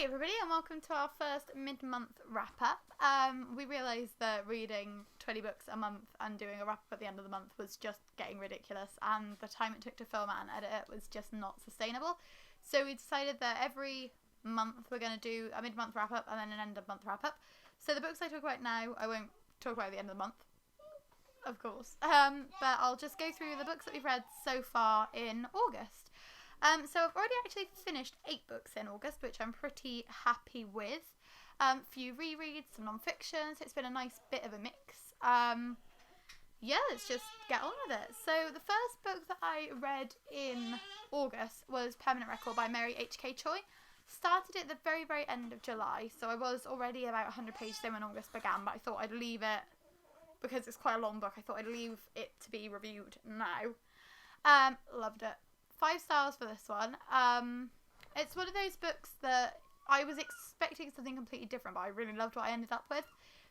Hey everybody, and welcome to our first mid-month wrap-up. We realised that reading 20 books a month and doing a wrap-up at the end of the month was just getting ridiculous, and the time it took to film it and edit it was just not sustainable. So we decided that every month we're going to do a mid-month wrap-up and then an end-of-month wrap-up. So the books I talk about now, I won't talk about at the end of the month, of course. But I'll just go through the books that we've read so far in August. So I've already actually finished 8 books in August, which I'm pretty happy with. Few rereads, some non-fiction, so it's been a nice bit of a mix. Yeah, let's just get on with it. So the first book that I read in August was Permanent Record by Mary H.K. Choi. Started at the very, very end of July, so I was already about 100 pages in when August began, but I thought I'd leave it, because it's quite a long book, I thought I'd leave it to be reviewed now. Loved it. 5 stars for this one. It's one of those books that I was expecting something completely different, but I really loved what I ended up with.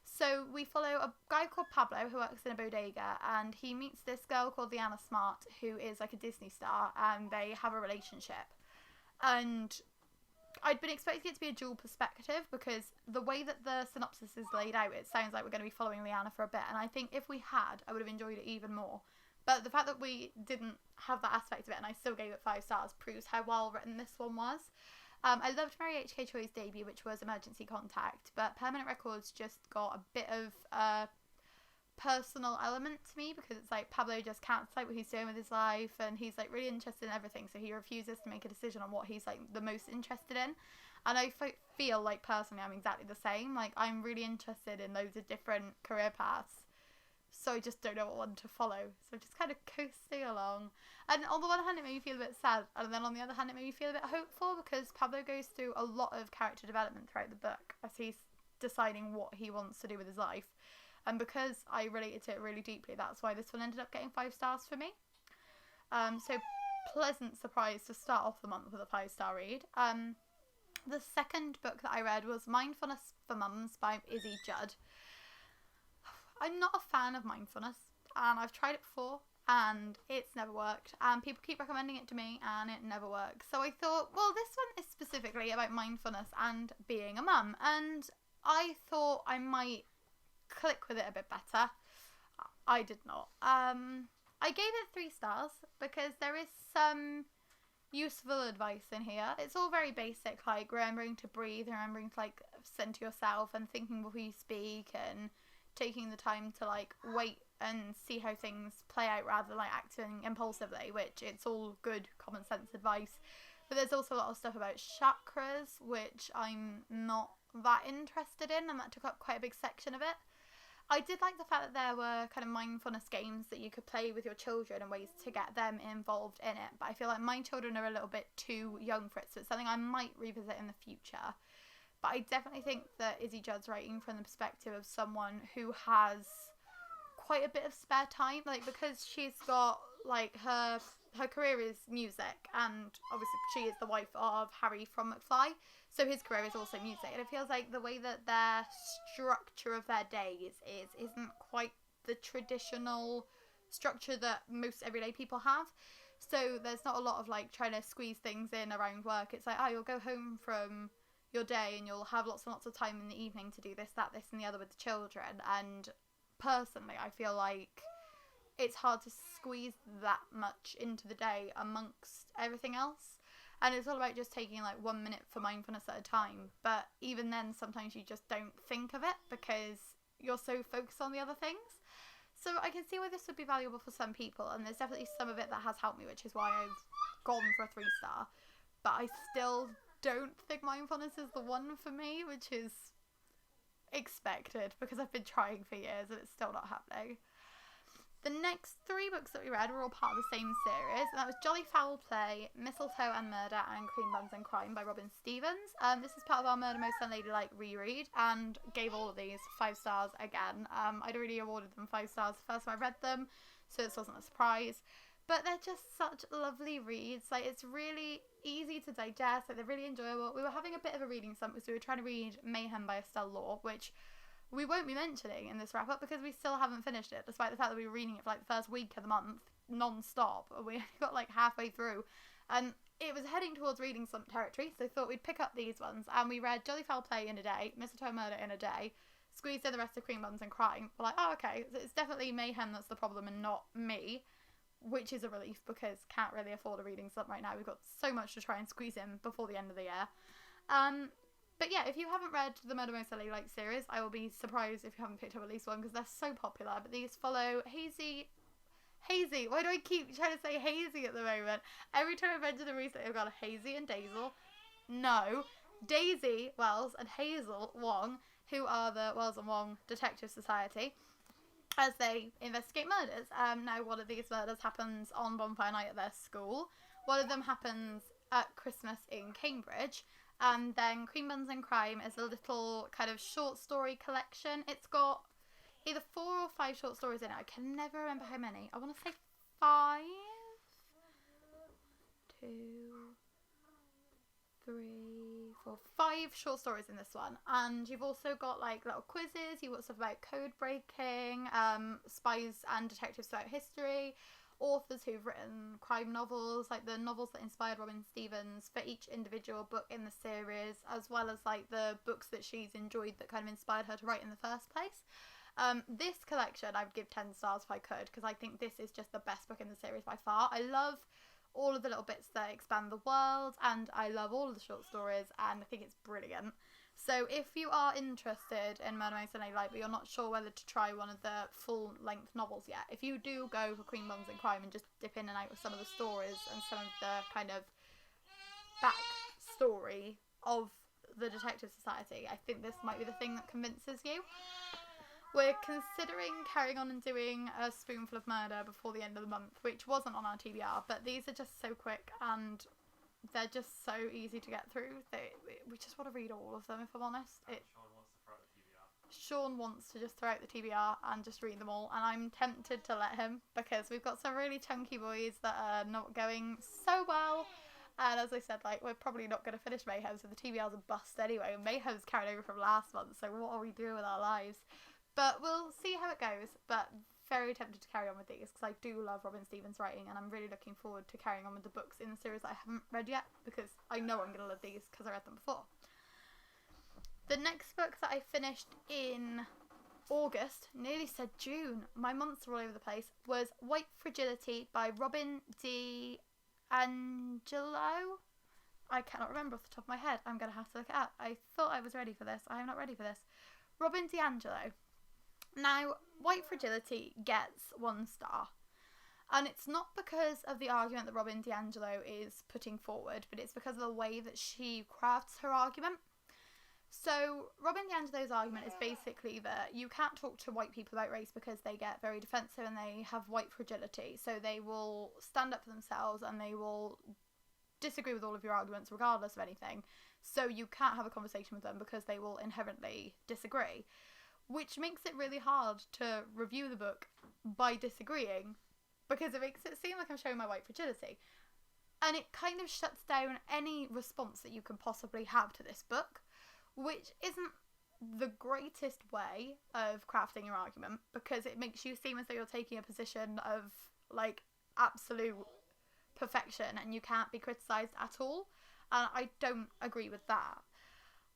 So we follow a guy called Pablo who works in a bodega, and he meets this girl called Liana Smart who is like a Disney star, and they have a relationship. And I'd been expecting it to be a dual perspective, because the way that the synopsis is laid out, it sounds like we're going to be following Liana for a bit, and I think if we had, I would have enjoyed it even more. But the fact that we didn't have that aspect of it and I still gave it 5 stars proves how well written this one was. I loved Mary H.K. Choi's debut, which was Emergency Contact, but Permanent Records just got a bit of a personal element to me, because it's like Pablo just can't decide what he's doing with his life, and he's like really interested in everything, so he refuses to make a decision on what he's like the most interested in. And I feel like personally I'm exactly the same. Like, I'm really interested in loads of different career paths, so I just don't know what one to follow. So I'm just kind of coasting along. And on the one hand, it made me feel a bit sad. And then on the other hand, it made me feel a bit hopeful, because Pablo goes through a lot of character development throughout the book as he's deciding what he wants to do with his life. And because I related to it really deeply, that's why this one ended up getting 5 stars for me. So pleasant surprise to start off the month with a 5-star read. The second book that I read was Mindfulness for Mums by Izzy Judd. I'm not a fan of mindfulness, and I've tried it before and it's never worked, and people keep recommending it to me and it never works. So I thought, well, this one is specifically about mindfulness and being a mum, and I thought I might click with it a bit better. I did not. I gave it 3 stars because there is some useful advice in here. It's all very basic, like remembering to breathe, remembering to like center yourself and thinking before you speak, and taking the time to like wait and see how things play out rather than like acting impulsively, which it's all good common sense advice. But there's also a lot of stuff about chakras, which I'm not that interested in, and that took up quite a big section of it. I did like the fact that there were kind of mindfulness games that you could play with your children and ways to get them involved in it, but I feel like my children are a little bit too young for it, so it's something I might revisit in the future. But I definitely think that Izzy Judd's writing from the perspective of someone who has quite a bit of spare time, like, because she's got like her career is music, and obviously she is the wife of Harry from McFly, so his career is also music, and it feels like the way that their structure of their days isn't quite the traditional structure that most everyday people have. So there's not a lot of like trying to squeeze things in around work. It's like, oh, you'll go home from your day and you'll have lots and lots of time in the evening to do this, that, this and the other with the children. And personally, I feel like it's hard to squeeze that much into the day amongst everything else. And it's all about just taking like 1 minute for mindfulness at a time. But even then, sometimes you just don't think of it because you're so focused on the other things. So I can see why this would be valuable for some people, and there's definitely some of it that has helped me, which is why I've gone for a 3-star. But I still don't think mindfulness is the one for me, which is expected because I've been trying for years and it's still not happening. The next 3 books that we read were all part of the same series, and that was Jolly Foul Play, Mistletoe and Murder, and Cream Buns and Crime by Robin Stevens. This is part of our Murder Most Unladylike reread, and gave all of these 5 stars again. I'd already awarded them 5 stars the first time I read them, so this wasn't a surprise. But they're just such lovely reads. Like, it's really easy to digest, like they're really enjoyable. We were having a bit of a reading slump because we were trying to read Mayhem by Estelle Law, which we won't be mentioning in this wrap-up because we still haven't finished it, despite the fact that we were reading it for like the first week of the month non-stop. We got like halfway through, and it was heading towards reading slump territory, so thought we'd pick up these ones, and we read Jolly Foul Play in a day, Mistletoe Murder in a day, squeezed in the rest of Cream Buns and Crime. We're like, oh, okay, so it's definitely Mayhem that's the problem and not me, which is a relief because can't really afford a reading slump right now. We've got so much to try and squeeze in before the end of the year. But yeah, if you haven't read the Murder Most Silly Like series, I will be surprised if you haven't picked up at least one because they're so popular. But these follow Hazy. Why do I keep trying to say Hazy at the moment? Every time I've mentioned them recently, I've got Hazy and Daisel. No, Daisy Wells and Hazel Wong, who are the Wells and Wong Detective Society, as they investigate murders. Now, one of these murders happens on Bonfire Night at their school. One of them happens at Christmas in Cambridge. And then Cream Buns and Crime is a little kind of short story collection. It's got either 4 or 5 short stories in it. I can never remember how many. I want to say 5. 2, 3, 4, 5 short stories in this one. And you've also got like little quizzes. You've got stuff about code breaking, spies and detectives throughout history, authors who've written crime novels, like the novels that inspired Robin Stevens for each individual book in the series, as well as like the books that she's enjoyed that kind of inspired her to write in the first place. This collection I would give 10 stars if I could, because I think this is just the best book in the series by far. I love all of the little bits that expand the world, and I love all of the short stories, and I think it's brilliant. So if you are interested in Murder Most Silly Like, but you're not sure whether to try one of the full-length novels yet, if you do go for Cream Buns and Crime and just dip in and out with some of the stories and some of the kind of backstory of the Detective Society, I think this might be the thing that convinces you. We're considering carrying on and doing a Spoonful of Murder before the end of the month, which wasn't on our TBR, but these are just so quick and they're just so easy to get through. We just want to read all of them, if I'm honest. Sean wants to just throw out the TBR and just read them all, and I'm tempted to let him because we've got some really chunky boys that are not going so well. And as I said, like, we're probably not going to finish Mayhem, so the TBR's a bust anyway. Mayhem's carried over from last month, so what are we doing with our lives? But we'll see how it goes. But very tempted to carry on with these because I do love Robin Stevens' writing, and I'm really looking forward to carrying on with the books in the series that I haven't read yet because I know I'm going to love these because I read them before. The next book that I finished in August, nearly said June, my months are all over the place, was White Fragility by Robin DiAngelo. I cannot remember off the top of my head. I'm going to have to look it up. I thought I was ready for this. I am not ready for this. Robin DiAngelo. Now, White Fragility gets 1 star. And it's not because of the argument that Robin DiAngelo is putting forward, but it's because of the way that she crafts her argument. So, Robin DiAngelo's argument is basically that you can't talk to white people about race because they get very defensive and they have white fragility. So they will stand up for themselves and they will disagree with all of your arguments regardless of anything. So you can't have a conversation with them because they will inherently disagree. Which makes it really hard to review the book by disagreeing because it makes it seem like I'm showing my white fragility. And it kind of shuts down any response that you can possibly have to this book, which isn't the greatest way of crafting your argument because it makes you seem as though you're taking a position of like absolute perfection and you can't be criticised at all. And I don't agree with that.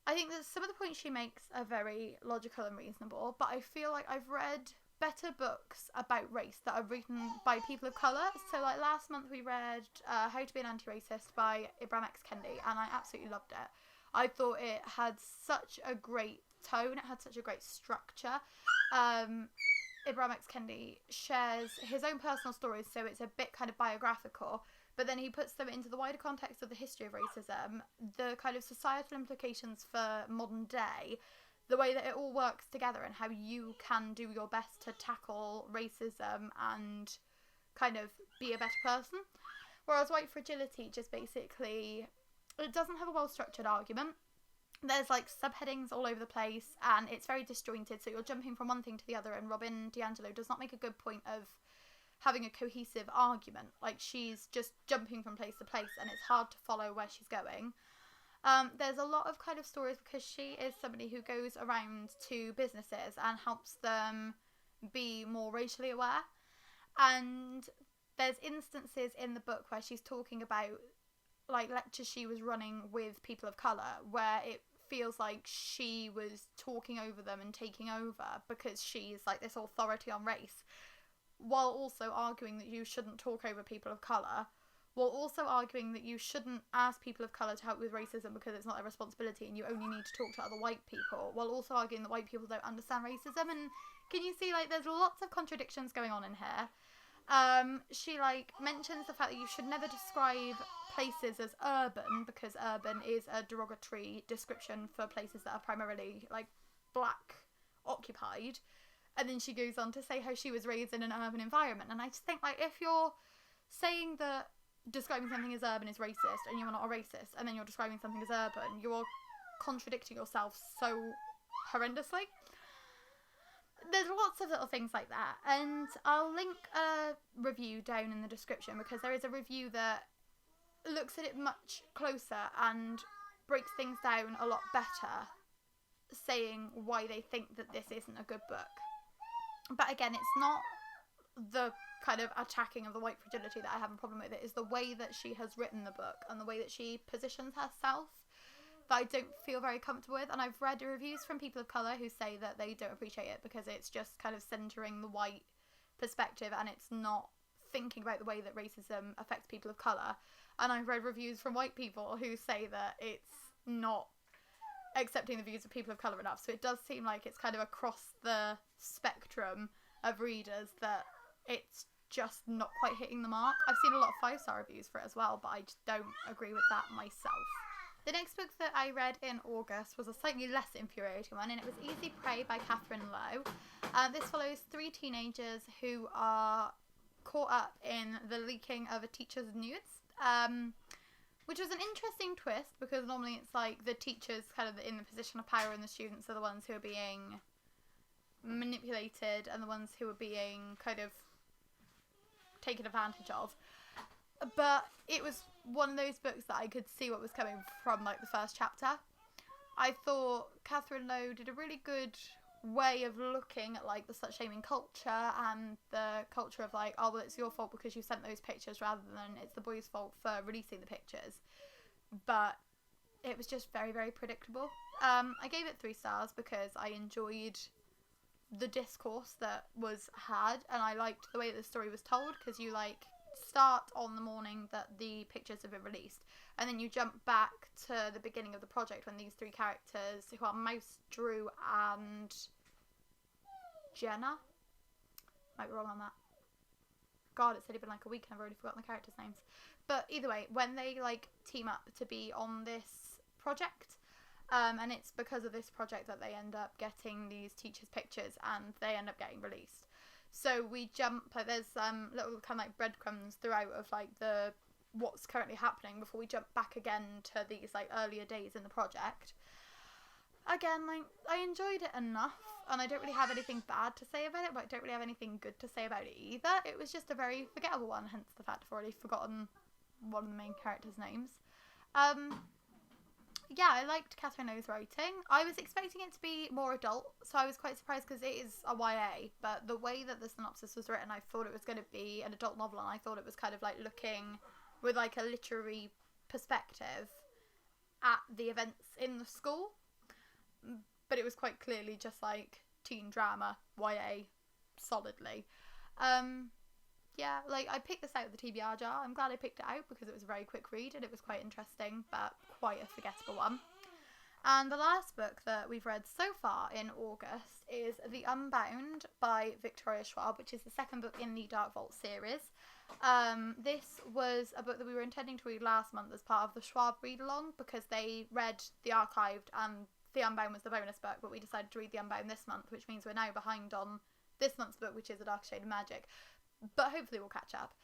I think that some of the points she makes are very logical and reasonable, but I feel like I've read better books about race that are written by people of colour. So like last month we read How to Be an Anti-Racist by Ibram X. Kendi, and I absolutely loved it. I thought it had such a great tone, it had such a great structure. Ibram X. Kendi shares his own personal stories, so it's a bit kind of biographical, but then he puts them into the wider context of the history of racism, the kind of societal implications for modern day, the way that it all works together and how you can do your best to tackle racism and kind of be a better person. Whereas White Fragility just basically, it doesn't have a well-structured argument. There's like subheadings all over the place and it's very disjointed, so you're jumping from one thing to the other, and Robin DiAngelo does not make a good point of having a cohesive argument. Like, she's just jumping from place to place and it's hard to follow where she's going. There's a lot of kind of stories because she is somebody who goes around to businesses and helps them be more racially aware, and there's instances in the book where she's talking about like lectures she was running with people of colour, where it feels like she was talking over them and taking over because she's like this authority on race, while also arguing that you shouldn't talk over people of colour, while also arguing that you shouldn't ask people of colour to help with racism because it's not their responsibility and you only need to talk to other white people, while also arguing that white people don't understand racism. And can you see, like, there's lots of contradictions going on in here. She, like, mentions the fact that you should never describe places as urban, because urban is a derogatory description for places that are primarily, like, black occupied. And then she goes on to say how she was raised in an urban environment. And I just think, like, if you're saying that describing something as urban is racist and you're not a racist, and then you're describing something as urban, you're contradicting yourself so horrendously. There's lots of little things like that, and I'll link a review down in the description, because there is a review that looks at it much closer and breaks things down a lot better, saying why they think that this isn't a good book. But again, it's not the kind of attacking of the white fragility that I have a problem with. It is the way that she has written the book and the way that she positions herself that I don't feel very comfortable with. And I've read reviews from people of colour who say that they don't appreciate it because it's just kind of centering the white perspective and it's not thinking about the way that racism affects people of colour. And I've read reviews from white people who say that it's not accepting the views of people of colour enough. So it does seem like it's kind of across the spectrum of readers that it's just not quite hitting the mark. I've seen a lot of 5-star reviews for it as well, but I just don't agree with that myself. The next book that I read in August was a slightly less infuriating one, and it was Easy Prey by Catherine Lowe. This follows 3 teenagers who are caught up in the leaking of a teacher's nudes, which was an interesting twist, because normally it's like the teachers kind of in the position of power and the students are the ones who are being manipulated and the ones who are being kind of taken advantage of. But it was one of those books that I could see what was coming from like the first chapter. I thought Catherine Lowe did a really good way of looking at like the slut shaming culture and the culture of like, oh well, it's your fault because you sent those pictures, rather than it's the boy's fault for releasing the pictures. But it was just very, very predictable. I gave it 3 stars because I enjoyed the discourse that was had, and I liked the way the story was told, because you like start on the morning that the pictures have been released, and then you jump back to the beginning of the project when these 3 characters, who are Mouse, Drew and Jenna, might be wrong on that, god, it's only been like a week and I've already forgotten the characters' names, but either way, when they like team up to be on this project, and it's because of this project that they end up getting these teachers' pictures and they end up getting released. So we jump, like there's little kind of like breadcrumbs throughout of like the what's currently happening before we jump back again to these like earlier days in the project. Again, like I enjoyed it enough, and I don't really have anything bad to say about it, but I don't really have anything good to say about it either. It was just a very forgettable one, hence the fact I've already forgotten one of the main characters' names. Yeah, I liked Catherine Lowe's writing. I was expecting it to be more adult, so I was quite surprised because it is a YA, but the way that the synopsis was written, I thought it was going to be an adult novel, and I thought it was kind of like looking with like a literary perspective at the events in the school, but it was quite clearly just like teen drama, YA, solidly. Yeah, like I picked this out of the TBR jar. I'm glad I picked it out because it was a very quick read and it was quite interesting, but quite a forgettable one. And the last book that we've read so far in August is The Unbound by Victoria Schwab, which is the second book in the Dark Vault series. This was a book that we were intending to read last month as part of the Schwab read-along, because they read The Archived and The Unbound was the bonus book, but we decided to read The Unbound this month, which means we're now behind on this month's book, which is A Dark Shade of Magic. But hopefully we'll catch up.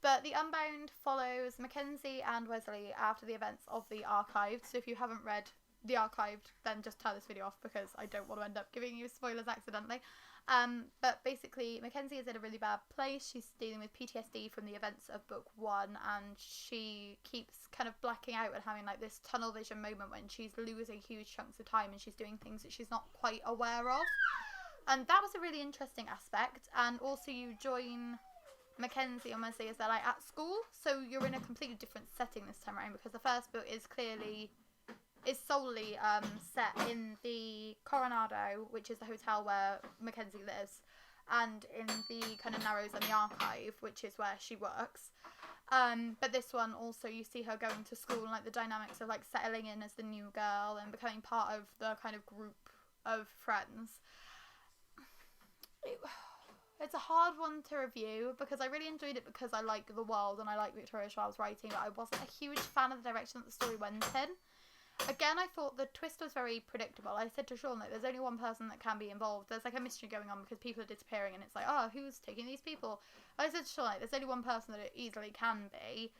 But The Unbound follows Mackenzie and Wesley after the events of The Archived. So if you haven't read The Archived, then just turn this video off because I don't want to end up giving you spoilers accidentally. But basically, Mackenzie is in a really bad place. She's dealing with PTSD from the events of book 1, and she keeps kind of blacking out and having like this tunnel vision moment when she's losing huge chunks of time and she's doing things that she's not quite aware of. And that was a really interesting aspect. And also you join Mackenzie and Wesley is they're like at school, so you're in a completely different setting this time around, because the first book is solely set in the Coronado, which is the hotel where Mackenzie lives, and in the kind of Narrows and the Archive, which is where she works. But this one also, you see her going to school and like the dynamics of like settling in as the new girl and becoming part of the kind of group of friends. It's a hard one to review because I really enjoyed it because I like the world and I like Victoria Schwab's writing, but I wasn't a huge fan of the direction that the story went in. Again, I thought the twist was very predictable. I said to Sean, like, there's only one person that can be involved. There's, like, a mystery going on because people are disappearing, and it's like, oh, who's taking these people? I said to Sean, like, there's only one person that it easily can be,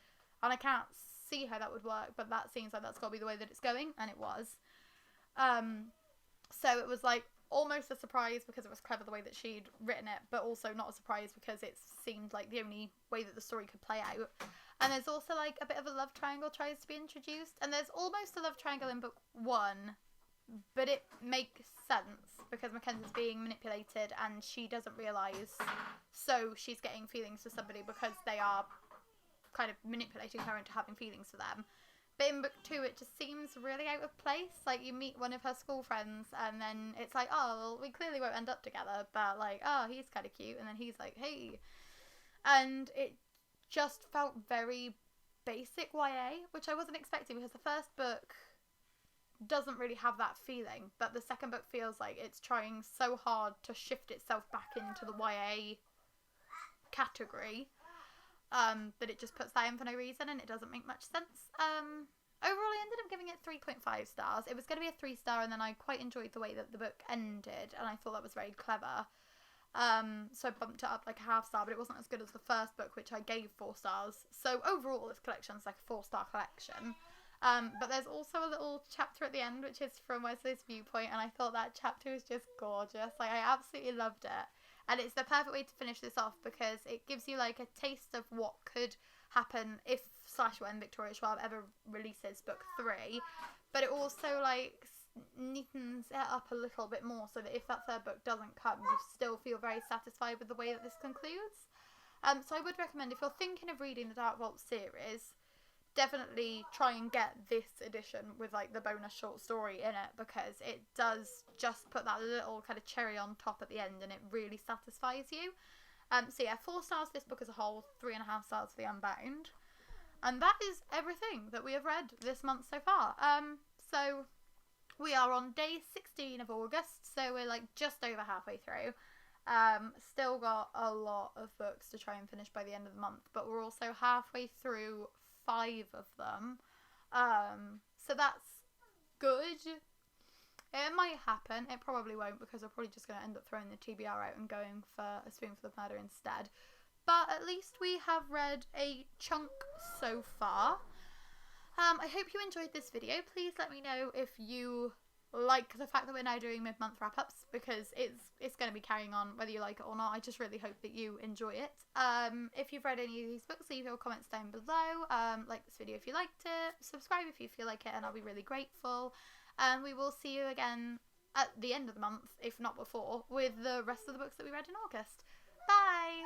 and I can't see how that would work, but that seems like that's got to be the way that it's going, and it was. So it was, like, almost a surprise because it was clever the way that she'd written it, but also not a surprise because it seemed like the only way that the story could play out. And there's also, like, a bit of a love triangle tries to be introduced. And there's almost a love triangle in book 1, but it makes sense because Mackenzie's being manipulated and she doesn't realise. So she's getting feelings for somebody because they are kind of manipulating her into having feelings for them. But in book 2, it just seems really out of place. Like, you meet one of her school friends and then it's like, oh, well, we clearly won't end up together. But, like, oh, he's kind of cute. And then he's like, hey. And it just felt very basic YA, which I wasn't expecting because the first book doesn't really have that feeling, but the second book feels like it's trying so hard to shift itself back into the YA category that it just puts that in for no reason and it doesn't make much sense. Overall, I ended up giving it 3.5 stars. It was going to be a 3-star, and then I quite enjoyed the way that the book ended, and I thought that was very clever. So I bumped it up like a 0.5 star, but it wasn't as good as the first book, which I gave 4 stars. So overall, this collection is like a 4-star collection. But there's also a little chapter at the end, which is from Wesley's viewpoint, and I thought that chapter was just gorgeous. Like, I absolutely loved it. And it's the perfect way to finish this off because it gives you like a taste of what could happen if / when Victoria Schwab ever releases book 3. But it also like neatens it up a little bit more so that if that third book doesn't come, you still feel very satisfied with the way that this concludes. So I would recommend, if you're thinking of reading the Dark Vault series, definitely try and get this edition with like the bonus short story in it, because it does just put that little kind of cherry on top at the end and it really satisfies you. So yeah, 4 stars this book as a whole, 3.5 stars for the Unbound. And that is everything that we have read this month so far. So we are on day 16 of August, so we're like just over halfway through. Still got a lot of books to try and finish by the end of the month, but we're also halfway through 5 of them. So that's good. It might happen. It probably won't, because we're probably just going to end up throwing the TBR out and going for A Spoonful of Murder instead. But at least we have read a chunk so far. I hope you enjoyed this video. Please let me know if you like the fact that we're now doing mid-month wrap-ups, because it's going to be carrying on whether you like it or not. I just really hope that you enjoy it. If you've read any of these books, leave your comments down below. Like this video if you liked it. Subscribe if you feel like it, and I'll be really grateful. And we will see you again at the end of the month, if not before, with the rest of the books that we read in August. Bye!